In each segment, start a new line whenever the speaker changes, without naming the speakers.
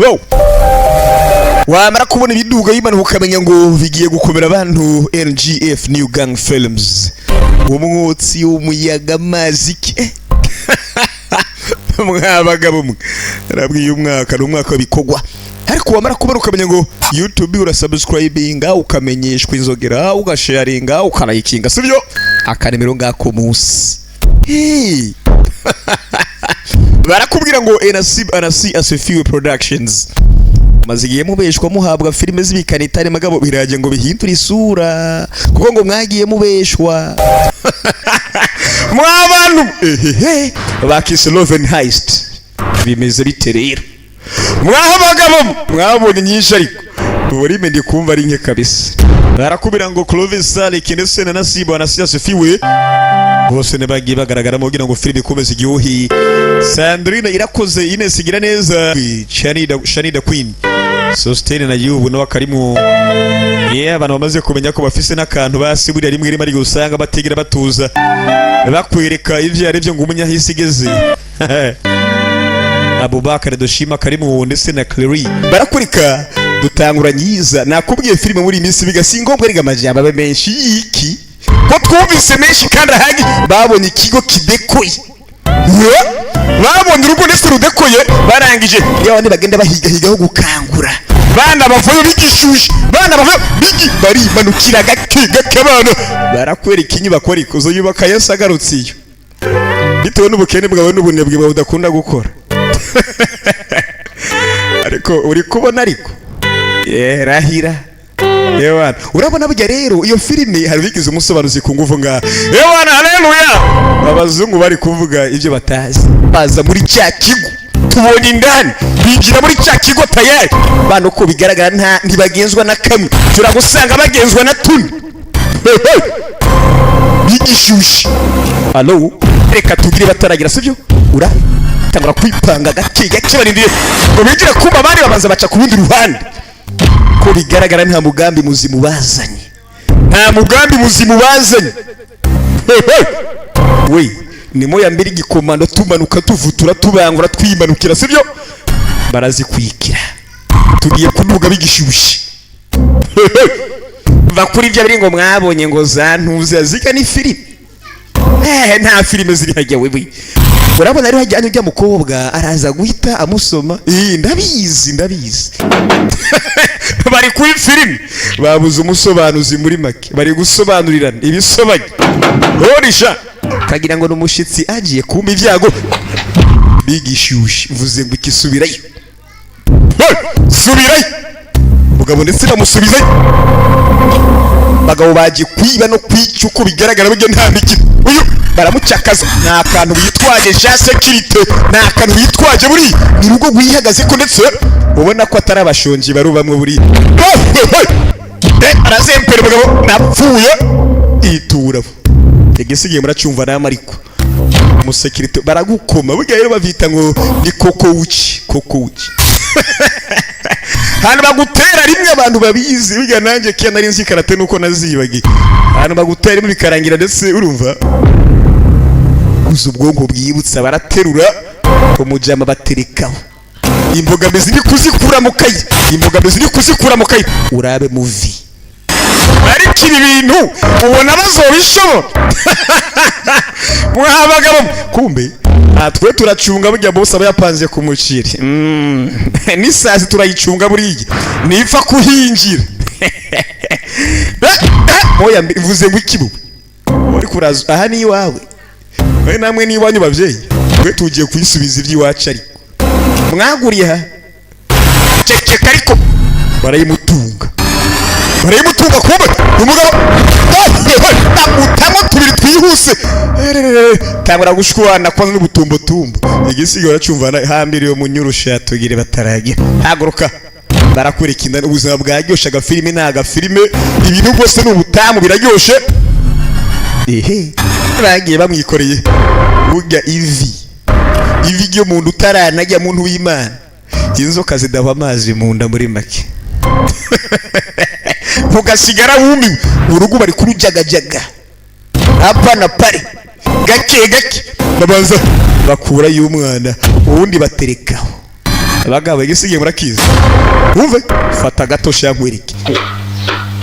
Wow. Wamara kubona ibiduga bimanuka ukamenya ngo bigiye gukomera abantu. NGF New Gang Films, umwotsi w'umuyaga mazike. Mwabagabo mwe rabwiye umwaka n'umwaka w'ibikogwa, ariko wamara kubona ukamenya ngo YouTube urasubscribinga, ukamenyeshwa inzogera, ugasharinga, ukanayikinga, sibyo akanemero ngako munsi. Barakubwira ngo NC Asifiwe Productions mazigiye mubeshwa muhabwa filime z'ibikanitari magabo biraje ngo bihindura isura kuko ngo mwagiye mubeshwa. Mwabantu bakise Love and Heist bimeze biterera. Mwabagabo mwabonye nyinshi ariko urime ndi kumva ari nke kabisa. Barakubwira ngo Clovis Sale Kinese na Nasibu Anasi Asifiwe bose ne bagiye bagaragara mu kugira ngo filime ikomeze igihuhi. Sandrine Irakoze, Ines Igira neza, Shanida Queen, Sustain na Yubu no bakarimu. Abantu bamaze kumenya ko bafise n'akantu basiburiye rimwe rimwe ari gusanga bategera batuza bakwereka ivyo yarebye ngo umunyahisi igeze. Abubakar Doshima karimu ndetse na Clary barakurika dutangura nyiza. Nakubwiye filime muri iminsi bigasingombwa ari gamajyamba abe menshi iki ko twumvise menshi kandi ahagi babonye ikigo kidekoye. Babonye urugo ndetse rudekoye barangije y'abandi bagenda bahigaho gukangura bana bavuye bigishushe bana bavuye bigi bari manukira gake abana barakwereka inyubako ariko zo yubaka yasagarutse iyo bitewe n'ubukene bwawe n'ubunebwe bwawe udakunda gukora. Ariko uri kubona ariko rahira Ewana urabona burya rero iyo filime hari bigize umusobanuzi ku nguvu nga Ewana haleluya. Abazungu bari kuvuga ibyo batazi baza muri cya kigo tubona indani binjira muri cya kigo tayari bano ko bigaragara ntibagenzwa na kamwe turagusanga bagenzwa na tuni bigishushe. Allo reka tugire bataragira sibyo ura tangura kwipanga gake barindiye ngo binjire kumba bari babanza baca ku bundi ruhande ko bigaragara nta mugambi muzimu bazanye. We ni moya mbiri gikomando tumanuka tuvutura tubangura twimanukira sibyo barazikwikira tugiye kuduga bigishushe. Bakuri ibyo biri ngo mwabonye ngo zantuze zika ni filime nta filime ziri hajya wewe. Urabona rero hajyanye ujya mukobwa araza guhita amusoma. Ndabizi bari kuri filime babuze umusobanuzi muri make bari gusobanurirana ibisobanye horisha kagira ngo n'umushitsi agiye kumba ibyago bigishushe. Mvuze ngo ikisubirayo subirayo mugabo ndetse bamusubizayo. Bagabo bagiye kwiba no kwica uko bigaragara buryo nta mikino uyu baramucyakaza nta kantu bitwaje ja security nta kantu bitwaje buri ni rugo gwihagaze ko ndetse ubona ko atari abashonji bari bamwe buri arazempera bagabo napfuye itura tegesigiye muracyumva nama ariko mu security baragukoma burya rero bavita ngo ni koko uci hano bagutera rimwe abantu babizi burya nanjye kiya nari nzi karate nuko nazibagiye hano bagutera rimwe bikarangira ndetse urumva uzi ubwonko bwibutsa baraterura ko mujama baterekaho imbogamizi ni kuzikura mu kayi urabe muvi ariko ibi bintu ubona bazobishobora. Mwabagabo kumbe atwe turacunga burya bose aba yapanze ku muciri n'isazi turayicunga buriya nipfa kuhingira. Oya mvuze ngo ikibubu uri kuraza aha ni iwawe we namwe ni iwanyu bavyeyi twe tugiye kuyisubiza iby'iwacu ariko mwaguriye ha ceceka ariko barayimutunga kumbe umugabo tamutamo tubiri twihuse tangura gushwana kwa n'ubutumbo igisigo racumva hambiri yo munyurusha tugire bataragira haguruka barakureka indana ubuzima bwaryosha agafilime n'agafilime ibintu byose n'ubutamu biraryoshe. Bagiye bamwikoreye burya ivi ryo muntu utaranajya muntu w'Imana inzoka zidahwa amazi mu nda muri make mugasigara wumiwe urugo bari kurujagajaga apana pare gake babanza bakura y'umwana ubundi baterekaho Abagabo igisigiye murakiza. Umve fata gato shankwereke.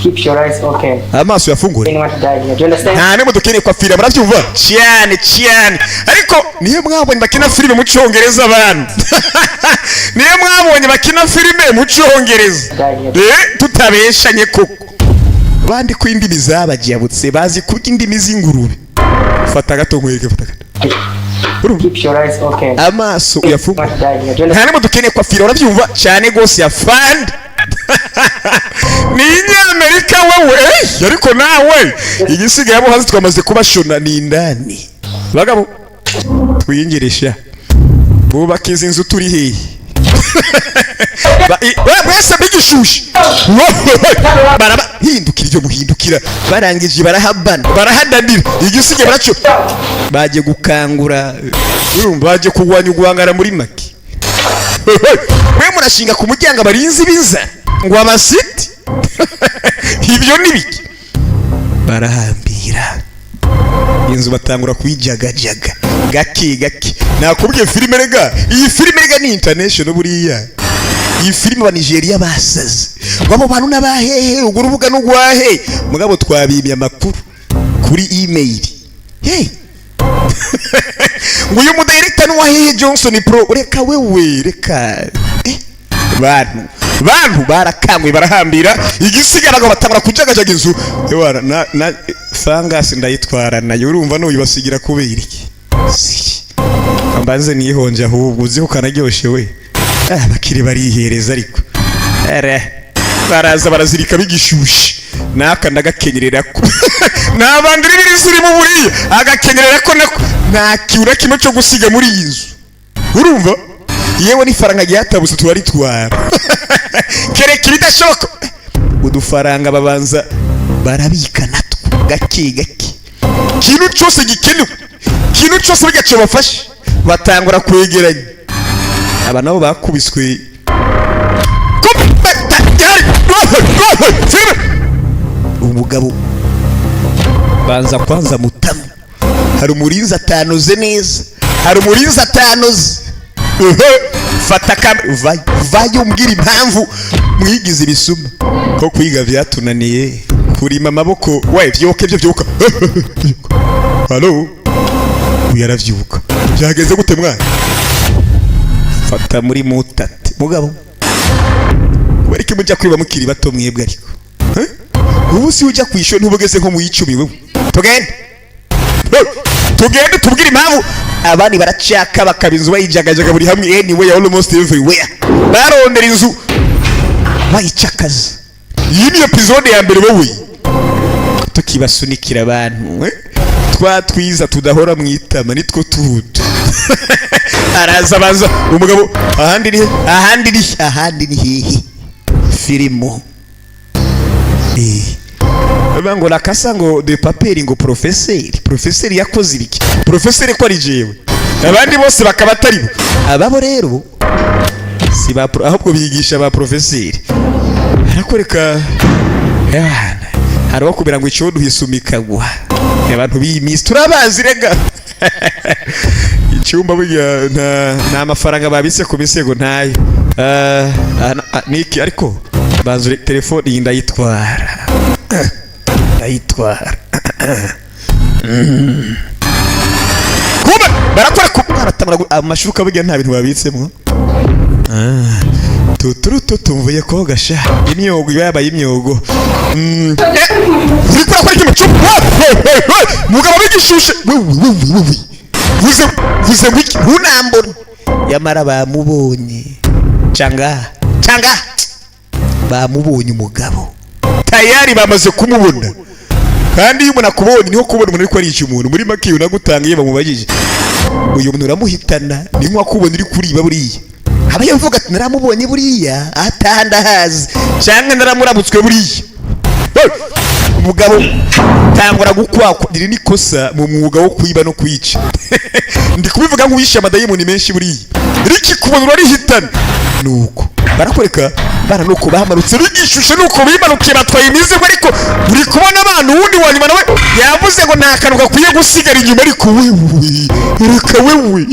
Keep your eyes open.
Amaso yafungure.
Anyone to die here. Do you understand?
Nta ne mudukeneye kwa filime murabyumva? Cyane. Ariko niyo mwabonye bakina filime mu cyongereza abantu. Niyo mwabonye bakina filime mu cyongereza. Tutabeshanye koko. Bandi ko indimi zabagiyabutse bazi kurya indimi z'ingurube. Fata gato nkwereke fata gato.
Keep your eyes open.
Amaso yafungure. Nta ne mudukeneye kwa filime murabyumva? Cyane gose ya fund. Ni Amerika wewe ariko nawe igisigaye abo hazi twamaze kubashona ni indani bagabo twiyingirisha bubaka izi nzu turi hehe bese bigishushi baraba hindukira ibyo muhindukira barangije barahabana barahadanira igisigaye baraco baje gukangura urumva baje kugwanya ugwangara muri make we murashinga ku muryango barinzi biza ngo amasiti ibyo nibiki barahambira inzu batangura kuyijagajaga gake nakubwiye filime rega iyi filime rega ni international buriya iyi filime ba Nigeria basaze wabo bantu nabahehe ubwo rubuga n'ugwahe mugabo twabimye amakuru kuri email hey ngo uyu mudirector n'uwahehe Johnson Pro reka wewe reka bantu barakamwe barahambira igisigara ngo batangura kujagajaga inzu ewana na fangasi ndayitwara nayo urumva no yibasigira kubera iki ambanze nihonje ahubwo uzi ukanaryoshe we bakiri barihereza ariko baraza barazirika bigishushi naka ndagakenyerera ko nabandi ribiri ziri mu buriya agakenyerera ko nta kiura kimwe cyo gusiga muri iyi nzu urumva yewe ni faranga ryatabuse turaritwara kereka bidashoboka udufaranga babanza barabika natwo gake kintu cyose gikenewe kintu cyose bigace bafashe batangura kwegeranya aba nabo bakubiswe umugabo banza kwanza mutamu hari umurinzi atanoze neza hari umurinzi atanoze fata vayo mbwira impamvu mwigize ibisuma ko kwiga byatunaniye kurima amaboko wae byoke byo byoka halo uyaravyuka byageze gute mwana fata muri mutate mugabo wereke mujya kwiba mukiri bato mwebwe ariko ubu si ujya kwisho ntubugeze nko mu 10 wewe tugende tubwire impamvu abandi baracaka bakabinzu bayijagajaga buri hamwe anyway almost everywhere barondera inzu bayicakaza iyi ni episode ya mbere wowe tukibasunikira abantu twatwiza tudahora mwitama nitwo tuhuta araza baza umugabo ahandi ni hehe filimo bango la kasa ngo de paperi ngo professeur yakoze ibiki professeur ko ari jewe abandi bose bakaba atari ababo rero si ba ahubwo bigisha ba professeur arakoreka hariho kubera ngo icyo duhisumika gwa abantu b'imisi turabazi rega icyumba burya nta mafaranga babise ku misego ntayo niki ariko banzure telefone iyi ndayitwara kuba barakora kubaratamara amashuka burya nta bintu babitsemo tumvuye kogasha imyogo yabaye imyogo zikora kwa kimwe mugabo bigishushe vuze wiki hunambona yamara bamubonye canga bamubonye umugabo tayari bamaze kumubona kandi iyo umuntu akubonye niho kubona umuntu ariko ari icyumuntu muri make unagutangiye bamubajije uyu muntu uramuhitana ni nko akubona uri kuriba buriya aba yavuga ati naramubonye buriya atahanda hazi cyangwa naramurabutswe buriya umugabo tangura gukwakudira nikosa mu mwuga wo kwiba no kwica ndi kubivuga nk'uwisha amadayimoni menshi buriya riki kubona urarihitana nuko barakoreka baranuko bahamanutse bigishushe nuko bimanukiye batwaye imizigo ariko uri kubona abantu wundi wanyuma nawe yavuze ngo nta kantu gakwiye gusigara inyuma ariko wewe reka wewe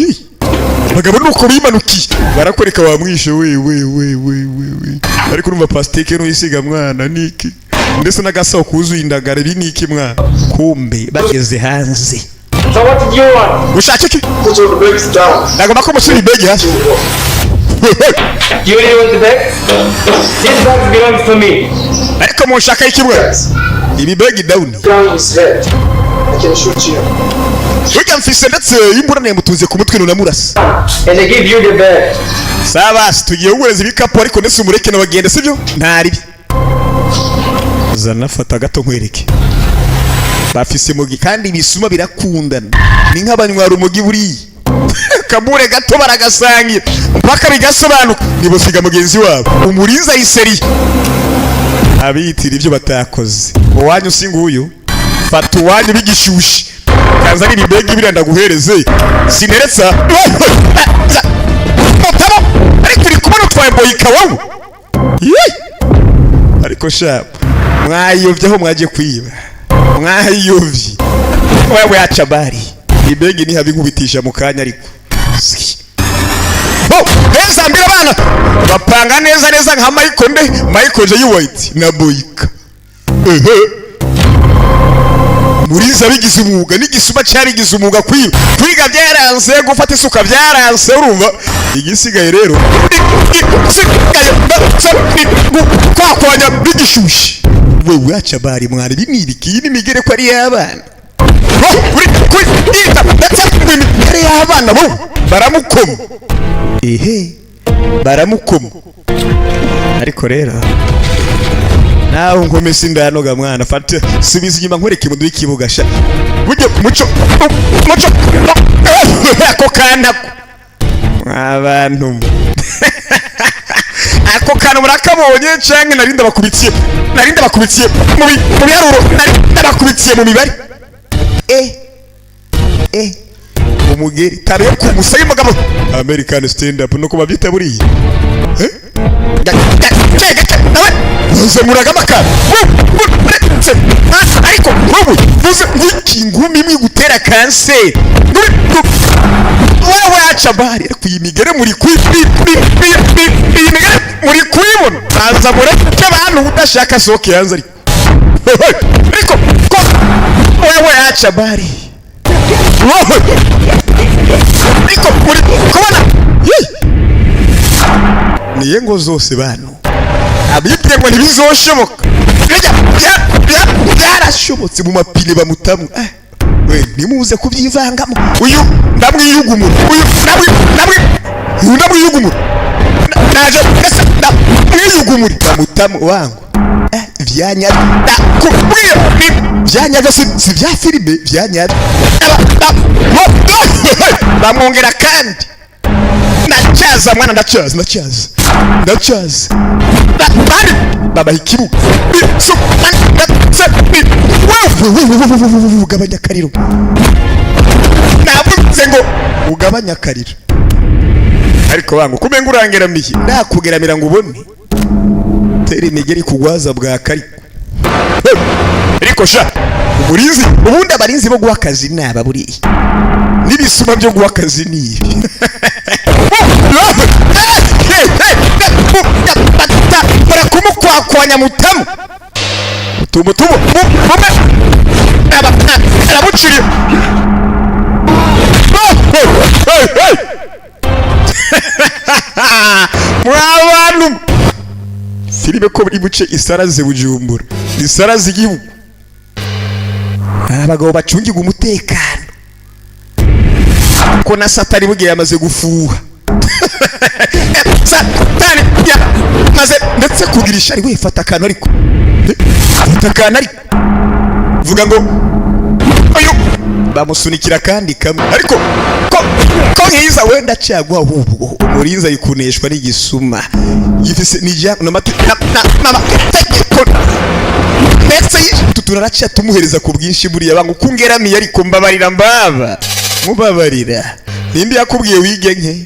bagabo nuko bimanukiye barakwereka wamwishe we ariko urumva pastike n'uyisiga mwana niki ndetse n'agasaho kuzuye indagara ibi niki mwana kumbe bageze hanze.
So what did you want?
Ushake ki?
Put all the bags down.
Nagomba ko mushyira ibegi hasi.
You really want the bag? This bag belongs to me.
Ariko mushaka iki bwa? Ibi begi down.
Down his head. I can shoot you.
Ujya mfise ndetse imbura ne mutuze ku mutwe nunamurasa.
And I give you the bag.
Sabas tugiye uburezi bikapo ariko ndetse umureke n'abagenda sibyo? Ntari bi. Zana fata gato nkwereke. Bafise mugi kandi ibisuma birakundana. Ni nk'abanywa rumogi buri. Kabure gato baragasangira. Mpaka bigasobanuka nibosiga mugenzi wabo. Umurinza iseri. Abitira ibyo batakoze. Uwanyu singuyu. Fata uwanyu bigishushi. Kanza ni bibegi biranda guhereze. Sineretsa. Mutabo. Ariko turi kubona twaye boyika wawe. Ariko sha mwayovye aho mwaje kwiba. Mwayovye. Wewe acha bari. Ibegi ni habi nkubitisha mukanya ariko. Oh, neza mbira bana. Bapanga neza nka Michael J. White na Boyka. Muriza bigize umwuga n'igisuma cyari gize umwuga kwiga byaranze gufata isuka byaranze urumva igisigaye rero kwakwanya bigishushi wewe acha bari mwari binibiki n'imigere ko ari y'abana ari y'abana bo baramukoma baramukoma ariko rero naho nkomese indanoga mwana fata subiza inyuma nkwereke mu dukibuga sha bujye muco ako kana abantu ako kana murakabonye canke narinda bakubitiye mu biharuro narinda bakubitiye mu mibare umugeri tare ku musayi mugabo American stand up no kuba bita buriye Vuze muragamaka ariko vuze ngumi mi gutera kanseri wewe acha bari ariko yimigere muri muri kwibona aza mureke abantu udashaka soke yanze ariko wewe acha bari ariko muri kubona niye ngo zose bantu abibye ngo ntibizoshoboka byarashobotse mu mapine bamutamu we nimuze kubyivangamo uyu ndamwiyugumura ndamwiyugumura naje ndamwiyugumura bamutamu wangu byanyaga si bya filime byanyaga bamwongera kandi ndacaza mwana ndacaza baba ikibuga ugabanya akariro navuze ngo ugabanya akariro ariko wangu kumenga urangeramiye ndakugeramira ngo ubone teri imigeri kugwaza bwa kari ariko sha umurinzi ubundi abarinzi bo guha akazi naba buriye n'ibisuma byo guha akazi ni barakumukwanya mutamu tumutumo aramuciriye mwabantu filime ko buri buce isaraze Bujumbura isaraze igihugu abagabo bacungirwa umutekano ko na satani bugiye yamaze gufuha satani maze ndetse kugirisha ari wefata akantu ariko vuga ngo uyu bamusunikira kandi kamwe ariko ko nkiza wenda cyagwa ahubwo umurinza yikuneshwa n'igisuma gifise nijya n'amategeko ndetse tuturaracha tumuhereza ku bwinshi buriya bangu kungeramiye ariko mbabarira mubabarira nindi yakubwiye wige nke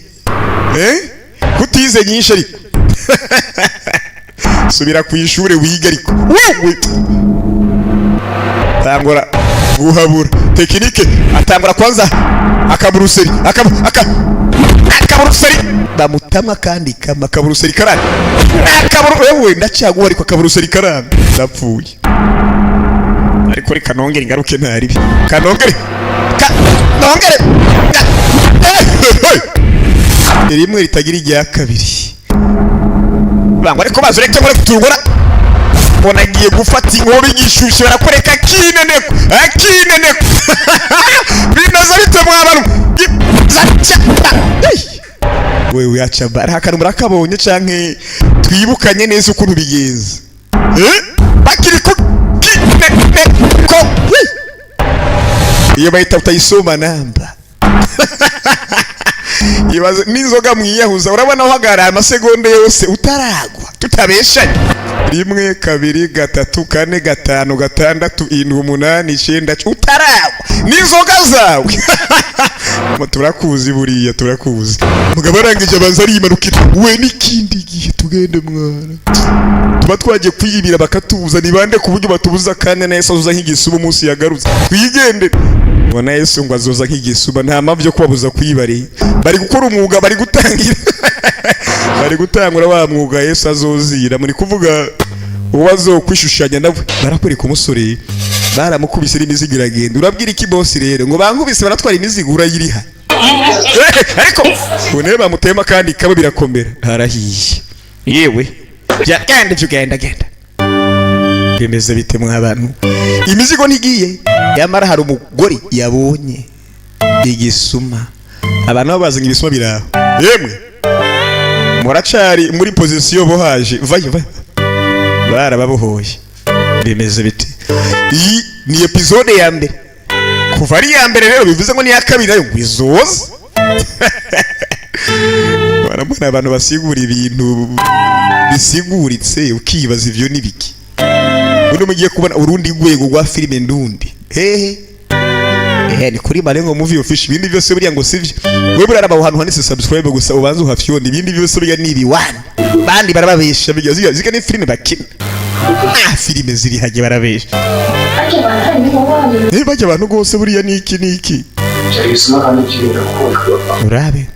kutize nyinshi ariko subira ku ishure wiga ariko wewe tangora guhabura tekinike atangura kwanza akaburuseri akaburuseri bamutama kandi kama akaburuseri karani wewe ndacyaguha ariko akaburuseri karani ndapfuye ariko reka nongere ingaruke ntaribi kanongere rimwe ritagira irya kabiri bangwa ariko bazureke muri kutugora bona giye gufata inkobe igishushe barakwereka kineneko binaza bite mwabantu wewe acha baraka murakabonye canke twibukanye neza ukuntu bigenza bakiri ko iyo bayita utayisoma namba ibaze n'inzoga mwiyahuza urabona uhagara amasegonde yose utaragwa tutabeshanye 1 2 3 4 5 6 7 8 9 utaragwa n'inzoga zawe turakuzi buriya turakuzi mugabo arangije abanza arimanukira we n'ikindi gihe tugende mwana tuba twagiye kwiyibira bakatubuza nibande ku buryo batubuza kandi na Yesu azuza nk'igisuba umunsi yagarutse twigende bona Yesu ngo azoza nk'igisuba nta mpamvu yo kubabuza kwibare bari gukora umwuga bari gutangira bari gutangura wa mwuga Yesu azozira muri kuvuga uwazo kwishushanya nawe barakwereka umusore baramukubise imizigo iragenda urabwira iki boss rero ngo bankubise baratwara imizigo urayiriha ariko ubone bamutema kandi kabo birakomera harahiye yewe genda bemeze bite mwabantu imizigo ntigiye yamara hari umugore yabonye igisuma abantu babaza ibisuma biraho yemwe muracari muri position bohaje vaye barababohoye bemeze bite iyi ni episode ya mbere kuva ari ya mbere rero bivuze ngo ni ya kabiri nayo ngwizoza baramubona abantu basigura ibintu bisiguritse ukibaza ivyo nibiki uno mugiye kubona urundi rwego rwa filime ndundi ni kuri Marengo movie official ibindi byose buriya ngo sivyo we buraraba ahantu hanise subscribe gusa ubanze uhafyone ibindi byose buriya ni biwani bandi barababesha bigiye zika ni filime bakina filime ziri haje barabesha bajya abantu gose buriya niki urabe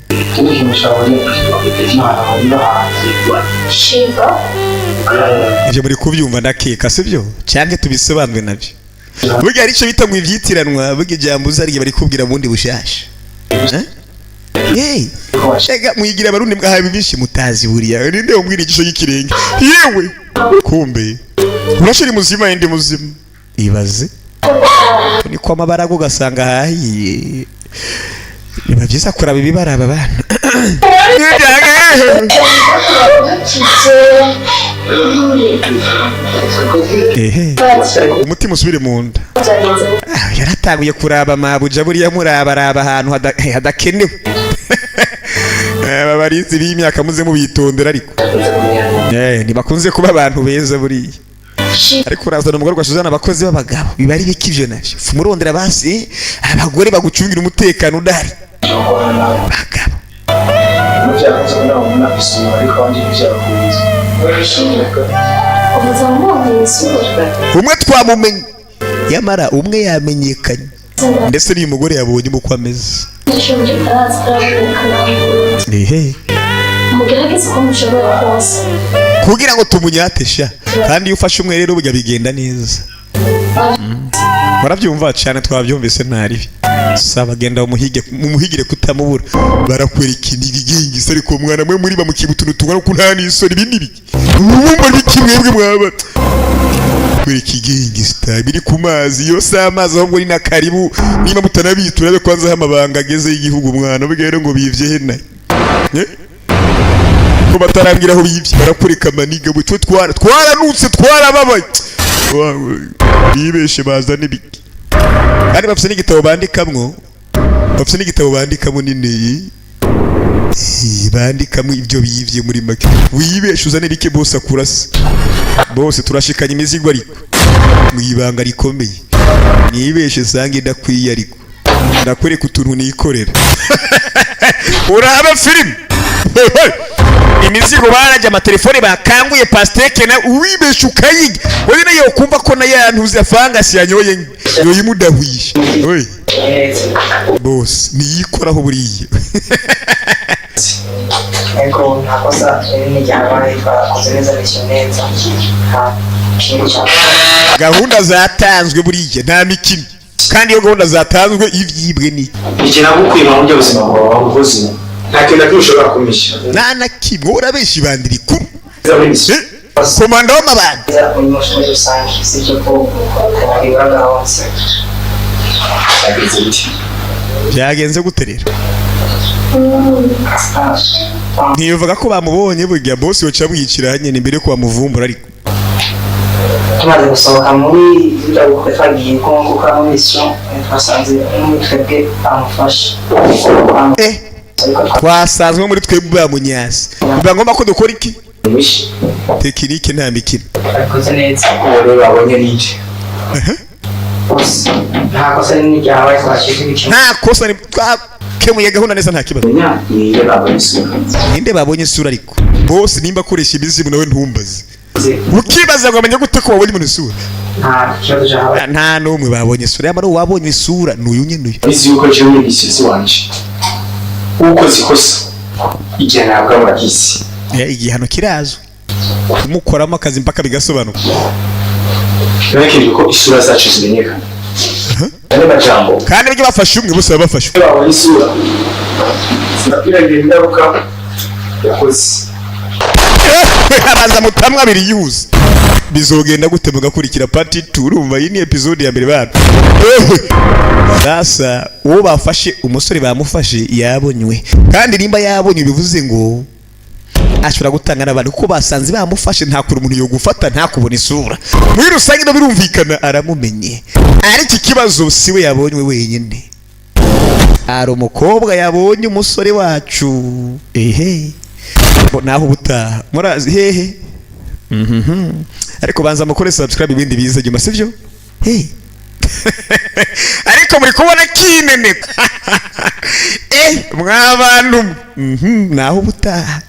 ibyo muri kubyumva ndakeka sibyo cyangwa tubisobanwe nabyo burya arico bita ngo ivyitiranwa burya ijambo uzariye bari kubwira bundi bushasha ega mwigira abarundi mwahaye bibishi mutazi buriya ninde umbwira igisho y'ikirenge yewe kumbe urashiri muzima ende muzima ibaze ni kwa mabarago gasanga hahiye niba byiza kuraba ibibaraba bana umutima usubire mu nda yaratanguye kuraba mabuja buriya murabaraba ahantu hadakenewe babarinzi b'imyaka muze mubitondera ariko ntibakunze kuba abantu beza buriya ariko urazana umugore ugashuzana abakozi b'abagabo biba ari biki ivyo navyo fumurondera basi abagore bagucungira umutekano udari bagabo umwe twamumenye yamara umwe yamenyekanye ndetse n'uyu mugore yabonye uko ameze kugira ngo tumunyatesha kandi iyo ufashe umwe rero burya bigenda neza barabyumva cyane twabyumvise ntari saba genda umuhigire kutamubura barakwereka inigigingisa ariko mwana mwe muri bamukibutuntu tungana ko nta n'isoni bindi biki ubumba bikimwebwe mwaba kwereka igingista biri ku mazi yose amazi ahubwo ni nakaribu niba mutanabitura be kwanza amabanga ageze y'igihugu mwana bwero ngo bivye hena ko batarambira aho bivye barakureka maniga butwe twaranutse twarababaye bibeshe bazane biki kandi bafite n'igitabo bandikamo nini bandikamo ibyo bivye muri make wibeshe uzane bike bose akurasa bose turashikanye imizigo ariko mwibanga rikomeye nibeshe sange ndakwiye ariko ndakwereka utuntu nikorera uraba film imizigo barajya amatelefone bakanguye pasteke na uwibesha ukayiga wowe nayo kumva ko na yantuze afangasi yanyoye yoyimudahuye oye boss niyikoraho buriye
eko nakosa ni jyabaye twakoze neza neza
gahunda zatanzwe buriye nta mikino kandi iyo gahunda zatanzwe ivyibwe ni
ikina gukwiye mu buryo buzima bwawe ubuzima
nta kintu kimwe ushobora kumisha
nana kimwe urabeshi bandiri ku
zabinisi
komanda w'amabandi
muri muri rusange sicyo ko ibagahonse
byagenze guterera ntiyovuga ko bamubonye burya boss yoca bwikiranye imbere ko bamuvumbura ariko
tumaze gusohoka muri ibyo twagiye kunguka muri mission twasanze muri twebwe amufasha
twasanzwe muri twebwe bamunyasi biba ngomba ko dukora iki tekinike nta mikino
akoze neza
uwo babonye n'iki
nta kosa nini ryabaye twashyize ibiki
nta kosa twakemuye gahunda neza nta kibazo
niyo babonye isura
ninde babonye isura ariko boss nimba akoresha ibizimu nawe ntumbaze ukibaza ngo amenye gute ko wabonye umuntu isura
nta kibazo cyahabaye
nta n'umwe babonye isura yamara wabonye isura n'uyu nyene
bizi yuko jewe n'ibisisi wanje uko zikosa igihe ntabwo amagisi
igihano kirazwe umukoramo akazi mpaka bigasobanuka
Nake ko isura zacu zimenyekana ane majambo
kandi bijye bafashe umwe bose babafashe
babonye isura sinapira ingaruka yakoze
abaza mutamwa abiri yuze bizogenda gute mugakurikira part 2 urumva iyi ni episode ya mbere bana sasa uwo bafashe umusore bamufashe yabonywe kandi nimba yabonywe bivuze ngo ashobora gutanga n'abantu kuko basanze bamufashe nta kuri umuntu yo gufata nta kubona isura muri rusange no birumvikana aramumenye ariko ikibazo siwe yabonywe wenyine ari umukobwa yabonye umusore wacu naho ubutaha murazi hehe ariko banza mukore subscribe ibindi biza nyuma sivyo ariko muri kubona kinene mwabantu naho ubutaha